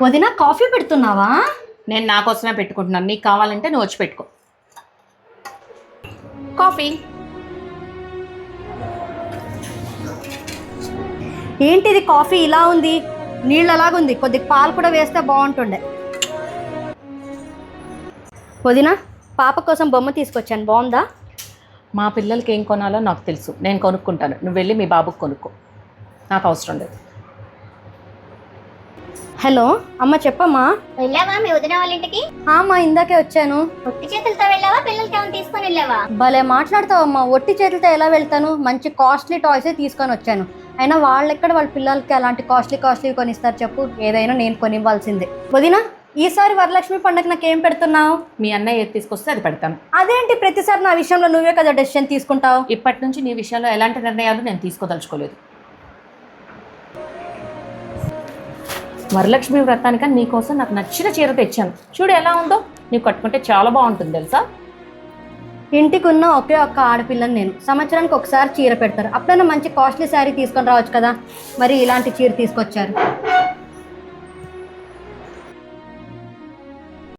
వదిన కాఫీ పెడుతున్నావా? నేను నా కోసమే పెట్టుకుంటున్నాను. నీకు కావాలంటే నువ్వు వచ్చి పెట్టుకో. కాఫీ. ఏంటిది కాఫీ ఇలా ఉంది? నీళ్ళు అలాగుంది. కొద్దిగా పాలు కూడా వేస్తే బాగుంటుండే. వదిన, పాప కోసం బొమ్మ తీసుకొచ్చాను, బాగుందా? మా పిల్లలకి ఏం కొనాలో నాకు తెలుసు, నేను కొనుక్కుంటాను. నువ్వు వెళ్ళి మీ బాబుకి కొనుక్కో, నాకు అవసరం లేదు. హలో అమ్మ, చెప్పమ్మా. వెళ్ళావా మీ వదిన వాళ్ళ ఇంటికి? అమ్మా, ఇందాకే వచ్చాను. ఒట్టి చేతులతో వెళ్ళావా, పిల్లలకి ఏమైనా తీసుకొని వెళ్ళావా? భలే మాట్లాడతావమ్మా. ఒట్టి చేతులతో ఎలా వెళ్తాను? మంచి కాస్ట్లీ టాయ్సే తీసుకొని వచ్చాను. అయినా వాళ్ళెక్కడ వాళ్ళ పిల్లలకి అలాంటి కాస్ట్లీ కొనిస్తారు చెప్పు? ఏదైనా నేను కొనివ్వాల్సిందే. వదిన, ఈసారి వరలక్ష్మి పండుగ నాకేం పెడుతున్నావు? మీ అన్నయ్య ఏది తీసుకొస్తే అది పెడతాను. అదేంటి ప్రతిసారి నా విషయంలో నువ్వే కదా డెసిషన్ తీసుకుంటావు? ఇప్పటి నుంచి నీ విషయంలో ఎలాంటి నిర్ణయాలు నేను తీసుకోదలుచుకోలేదు. వరలక్ష్మి వ్రతానికి నీకోసం నాకు నచ్చిన చీర తెచ్చాను. చూడు ఎలా ఉందో. నీకు కట్టుకుంటే చాలా బాగుంటుంది తెలుసా. ఇంటికి ఉన్న ఒకే ఒక్క ఆడపిల్లని నేను. సంవత్సరానికి ఒకసారి చీర పెడతారు. అప్పుడైనా మంచి కాస్ట్లీ శారీ తీసుకొని రావచ్చు కదా. మరి ఇలాంటి చీర తీసుకొచ్చారు.